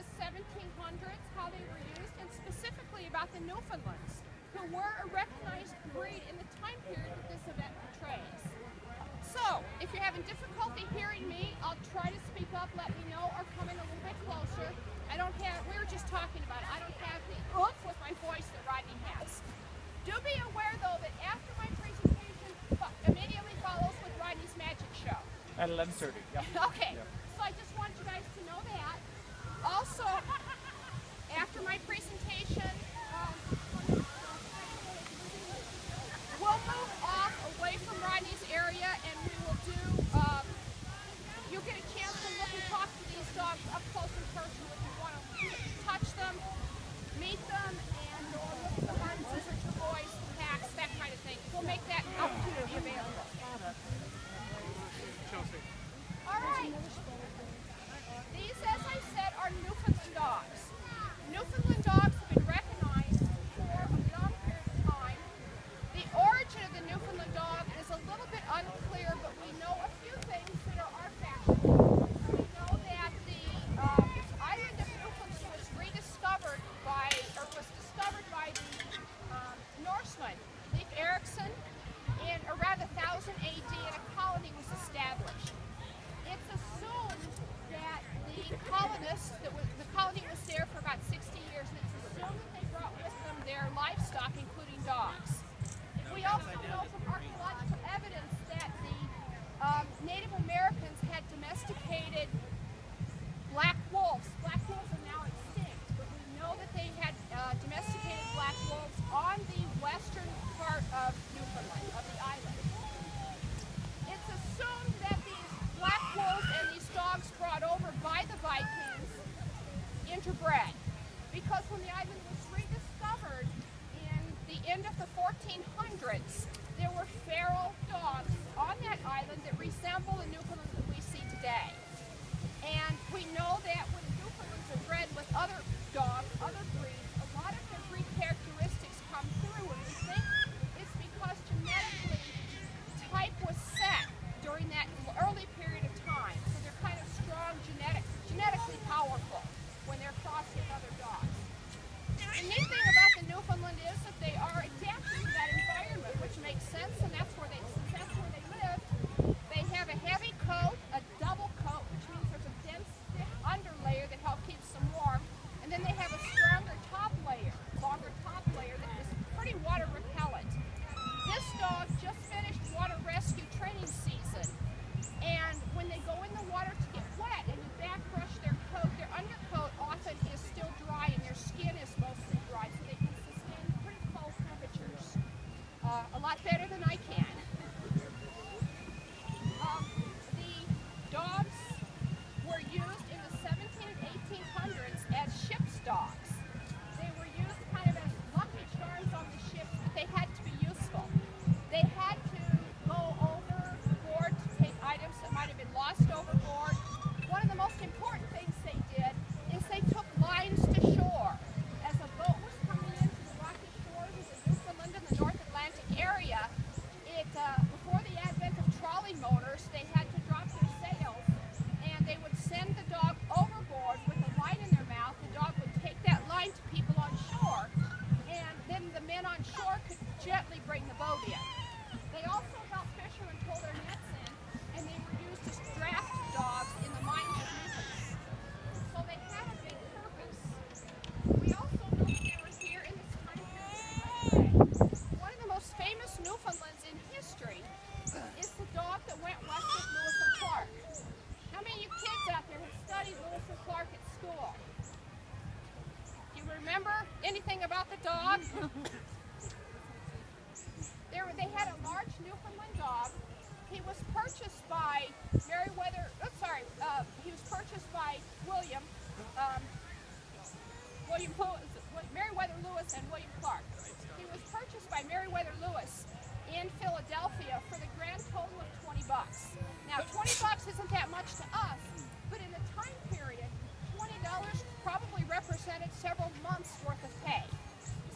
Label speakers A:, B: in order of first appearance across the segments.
A: the 1700s, how they were used, and specifically about the Newfoundlands, who were a recognized breed in the time period that this event portrays. So, if you're having difficulty hearing me, I'll try to speak up, let me know, or come in a little bit closer. We were just talking about it, I don't have the oomph with my voice that Rodney has. Do be aware, though, that after my presentation immediately follows with Rodney's magic show.
B: At 11:30, yeah.
A: Okay,
B: Yeah.
A: so I just want you guys to know that. Also, after my presentation, we'll move off away from Rodney's area and we will do, you'll get a chance to look and talk to these dogs up close in person if you want to touch them, meet them, and or look at the harnesses or toys, packs, that kind of thing. We'll make that opportunity available. All right. These, as I said, are Newfoundland dogs. Newfoundland dogs have been recognized for a long period of time. The origin of the Newfoundland dog is a little bit unclear, but we know a few things that are artifactual. We know that the island of Newfoundland was rediscovered was discovered by the Norseman, Leif Erikson, in around 1000 AD, and a colony was established. It's assumed that the colony was there for about 60 years, and it's assumed that they brought with them their livestock, including dogs. We also know from archaeological evidence that the Native Americans had domesticated black wolves. Black wolves are now extinct, but we know that they had domesticated black wolves on the western part of Newfoundland, of the island. It's assumed that these black wolves and these dogs brought over by the Vikings interbred, because when the island was rediscovered in the end of the 1400s, there were feral dogs on that island that resemble the Newfoundlands that we see today. And we know that when Newfoundlands are bred with other dogs, other breeds, a lot of their breed characteristics come through, and we think it's because genetically type was set during that early period of time. So they're kind of strong, genetically powerful when they're crossed with other dogs. The neat thing about the Newfoundland is that they are adapted to that environment, which makes sense, and since that's where they live. They have a heavy coat, a double coat, which means there's a dense, thick underlayer that helps keep them warm, and then they have a stronger top layer, longer top layer that is pretty water repellent. This dog just finished water rescue training season, and when they go in the water to get wet and you back brush their coat, their undercoat often is still dry and their skin is mostly dry, so they can sustain pretty cold temperatures. A lot better than I can. The dogs were used in the 1700s and 1800s as ship's dogs. They were used kind of as lucky charms on the ships, but they had to be useful. They had to go overboard to take items that might have been lost overboard. One of the most important things they did is they took lines to shore. As a boat was coming into the rocky shores of the Newfoundland and the North Atlantic area, before the advent of trolley motors, they had to drop their sails, and they would send the dog overboard with a line in their mouth. The dog would take that line to people on shore, and then the men on shore could gently bring the boat in. They also helped fishermen pull their nets in, and they were used as draft dogs in the mines of Newfoundland. So they had a big purpose. We also know that they were here in this time period. One of the most famous Newfoundlands in history is the dog that went west with Lewis and Clark. How many of you kids out there have studied Lewis and Clark at school? Do you remember anything about the dog? They had a large Newfoundland dog. He was purchased by Meriwether Lewis and William Clark. He was purchased by Meriwether Lewis in Philadelphia for the grand total of $20. Now, $20 isn't that much to us, but in the time period, $20 probably represented several months' worth of pay.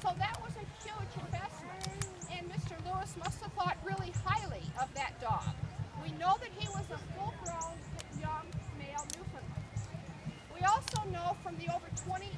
A: So that was a huge investment, and Mr. Lewis must have thought really highly of that dog. We know that he was a full-grown young male Newfoundland. We also know from the over 28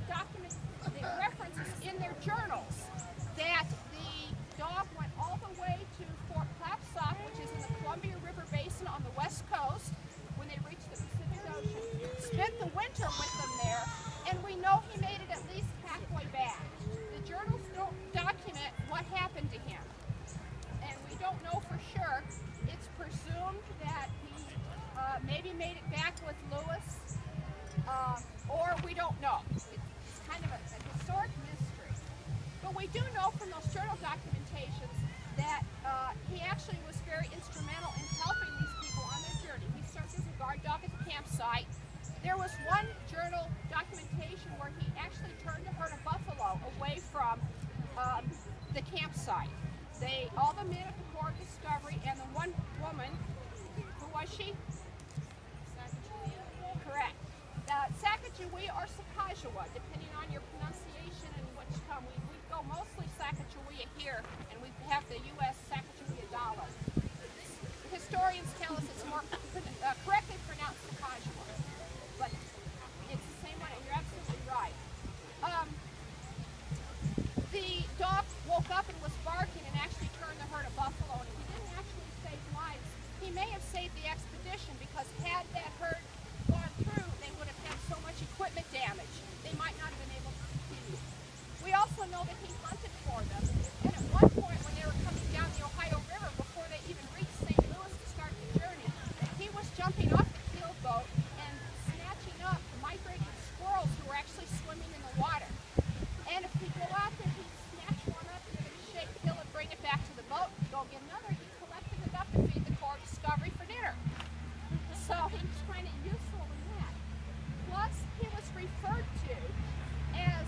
A: documents, the references in their journals, that the dog went all the way to Fort Clatsop, which is in the Columbia River Basin on the west coast, when they reached the Pacific Ocean, spent the winter with them there, and we know he made it at least halfway back. The journals don't document what happened to him, and we don't know for sure. It's presumed that he maybe made it back with Lewis, or we don't know. It's kind of a historic mystery. But we do know from those journal documentations that he actually was very instrumental in helping these people on their journey. He served as a guard dog at the campsite. There was one journal documentation where he actually turned a herd of buffalo away from the campsite. All the men at the Corps of Discovery and the one woman, who was she? Correct. Sacagawea or Sacagawea, depending on your pronunciation and which come. We go mostly Sacagawea here, and we have the U.S. Sacagawea dollar. Historians tell us it's more correctly pronounced Sacagawea, but it's the same one, and you're absolutely right. The dog woke up and was barking and actually turned the herd of buffalo, and he didn't actually save lives. He may have saved the expedition, because had that herd gone through, they would have had so much equipment damage, they might not have been able to continue. We also know that he hunted for them, and at one point when they were coming down the Ohio River, before they even reached St. Louis to start the journey, he was jumping off the keelboat and snatching up migrating squirrels who were actually swimming in the water. And if he'd go out there, he'd snatch one up, give it a shake, kill it, bring it back to the boat, go get another. He collected enough to feed the Corps of Discovery for dinner. So he was kind of useful in that. Plus, he was referred to as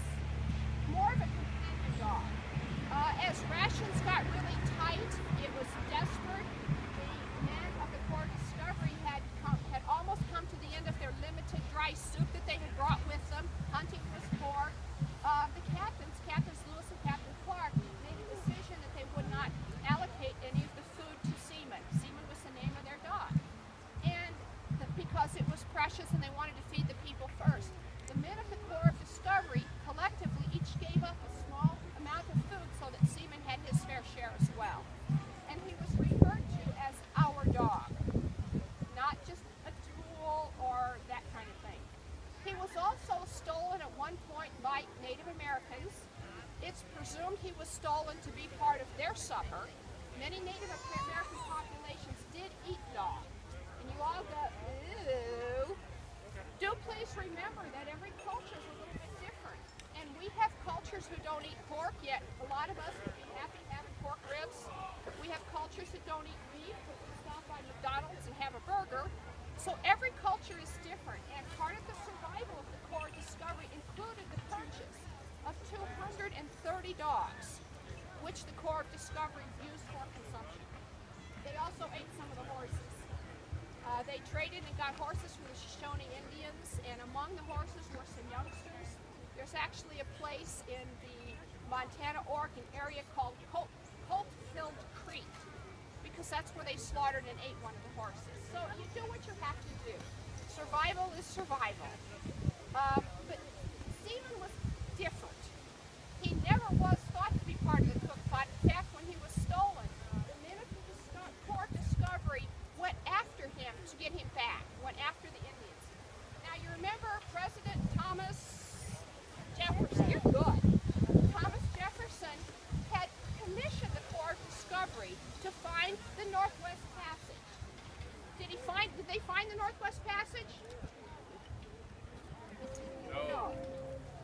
A: more of a companion dog. As rations got really tight, it was desperate. The men of the Corps of Discovery had almost come to the end of their limited dry soup that they had brought with them. Hunting was poor. The Captains Lewis and Captain Clark, made a decision that they would not allocate any of the food to Seaman. Seaman was the name of their dog. And because it was precious and they wanted to feed the people first. The men of the Corps of Discovery collectively each gave up a small amount of food so that Seaman had his fair share as well. And he was referred to as our dog, not just a tool or that kind of thing. He was also stolen at one point by Native Americans. It's presumed he was stolen to be part of their supper. Many Native American populations did eat dog. And you all go, ew. Do please remember that every culture is a little bit different. And we have cultures who don't eat pork, yet a lot of us would be happy having pork ribs. We have cultures that don't eat beef, but we stop by McDonald's and have a burger. So every culture is different, and part of the survival of the Corps of Discovery included the purchase of 230 dogs, which the Corps of Discovery used for consumption. They also ate some of the horses. They traded and got horses from the Shoshone Indians, and among the horses were some youngsters. There's actually a place in the Montana-Oregon area called Colt-Filled Creek, because that's where they slaughtered and ate one of the horses. So you do what you have to do. Survival is survival. But Seaman was different. He never was thought to be part of the cook pot. In fact, when he was stolen, the men of the Corps of Discovery went after him to get him back, went after the Indians. Now you remember President Thomas Jefferson, you're good. Thomas Jefferson had commissioned the Corps of Discovery to find the Northwest Passage. Did they find the Northwest Passage? No.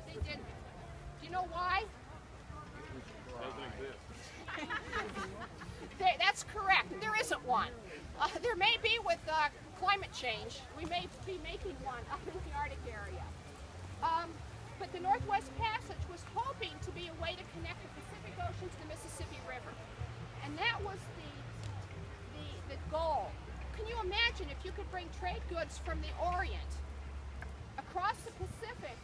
A: They didn't. Do you know why?
B: Doesn't exist.
A: That's correct. There isn't one. There may be with climate change. We may be making one up in the Arctic area. But the Northwest Passage was hoping to be a way to connect the Pacific Ocean to the Mississippi River. And that was the goal. Can you imagine if you could bring trade goods from the Orient across the Pacific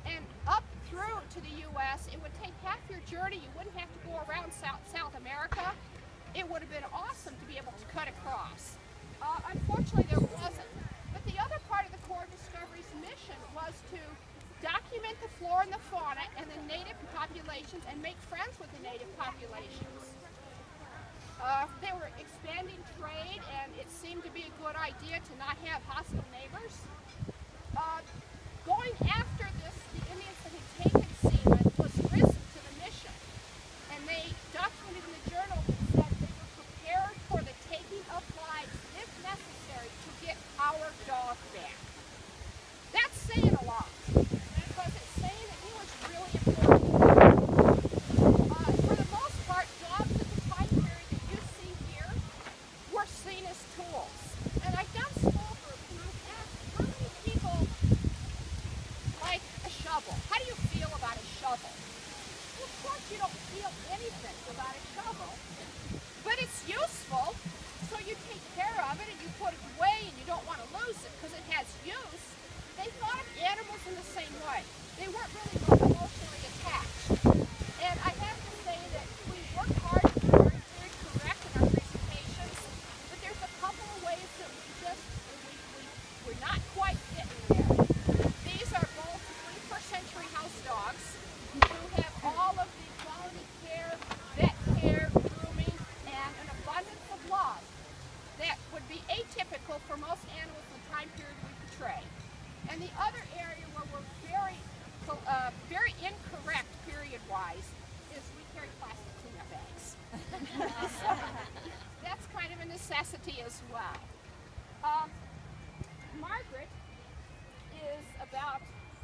A: and up through to the U.S.? It would take half your journey. You wouldn't have to go around South America. It would have been awesome to be able to cut across. Unfortunately, there wasn't. But the other part of the Corps of Discovery's mission was to populations and make friends with the native populations. They were expanding trade, and it seemed to be a good idea to not have hostile neighbors. Going after this, the Indians that had taken seamen was risk to the mission, and they documented in the journal that they were prepared for the taking of lives, if necessary, to get our dog back. That's saying a lot, because it's saying that he was really important. For the most part, dogs at the time period that you see here were seen as tools. And I've done small groups, and I've asked how many people like a shovel. How do you feel about a shovel? Well, of course you don't feel anything about a shovel, but it's useful, so you take care of it and you put it away and you don't want to lose it because it has use. They thought of animals in the same way. They weren't really emotionally attached. And I have to say that we work hard to be very correct in our presentations, but there's a couple of ways that we're not quite getting there. These are both 21st century house dogs who have all of the quality care, vet care, grooming, and an abundance of love that would be atypical for most animals in the time period we portray. And the other area where we're very incorrect period-wise is we carry plastic cleanup bags. So that's kind of a necessity as well. Margaret is about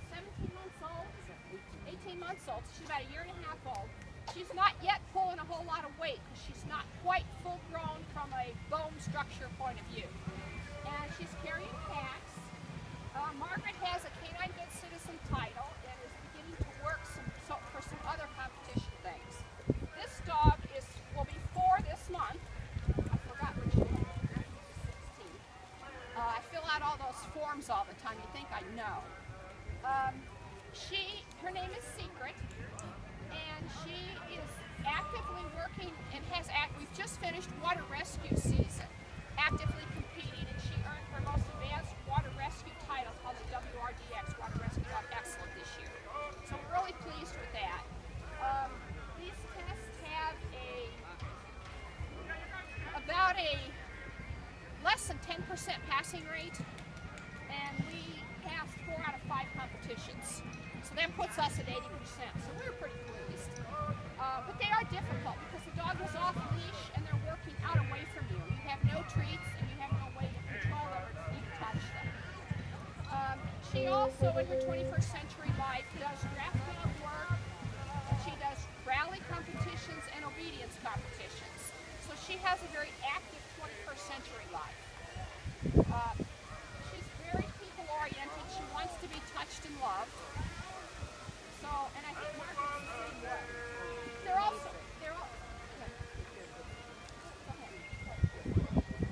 A: 17 months old, 18 months old. She's about a year and a half old. She's not yet pulling a whole lot of weight because she's not quite full-grown from a bone structure point of view. And she's carrying packs. Margaret has a Canine Good Citizen title and is beginning to work for some other competition things. This dog will be 4 this month. I forgot which one. 16. I fill out all those forms all the time. You think I know. Her name is Secret, and she is actively working and we've just finished water rescue season, actively competing, and she earned her most advanced water rescue title called the WRDX, Water Rescue Dog Excellent, this year. So we're really pleased with that. These tests have about a less than 10% passing rate, and we passed 4 out of 5 competitions. So that puts us at 80%, so we're pretty pleased. But they are difficult because the dog is off leash and they're working out away from you. You have no treats and you have no way to control them or to even touch them. She also, in her 21st century life, does draft dog work. She does rally competitions and obedience competitions. So she has a very active 21st century life. She's very people-oriented. She wants to be touched and loved. So, and I think Margaret's the same way. They're all, yeah. Go ahead.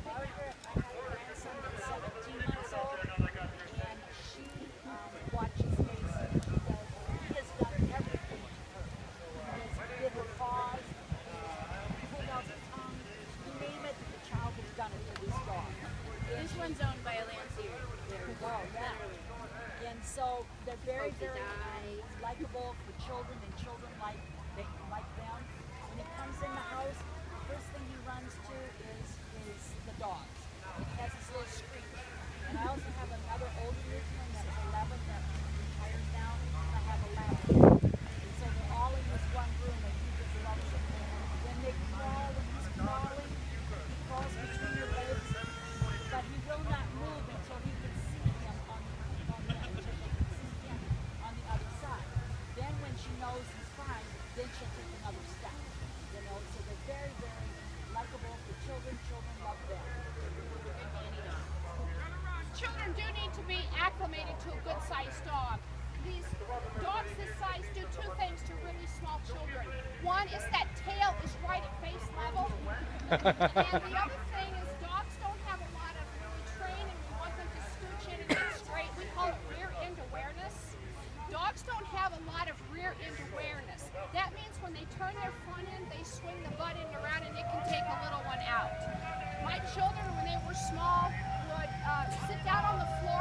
C: Margaret, I have a grandson that's 17 months old, and she watches Mason. He has done everything to her. He has bit her paws, pulled out the tongue, you name it, the child has done it to this dog.
D: This one's owned by a Lancier.
C: There we go, yeah. And so they're very, very likable for children, and children like them. When he comes in the house, the first thing he runs to is the dogs. He has this little screech. And I also have another older Newfoundland that's 11 that retired now, and I have a lab. And so they're all in this one room, and he just loves it. When they crawl, when he's crawling, he crawls between your legs, but he will not move until he can see him on the other side. Then when she knows he's fine, then she'll take another step. You know, so they're very, very likable for children. Children love them.
A: Children do need to be acclimated to a good-sized dog. These dogs this size do 2 things to really small children. One is that tail is right at face level. And the other thing is dogs don't have a lot of really training. We want them to scooch in and get straight. We call it rear end awareness. Dogs don't have a lot of rear end awareness. That means when they turn their front end, they swing the butt end around and it can take a little one out. My children, when they were small, would sit down on the floor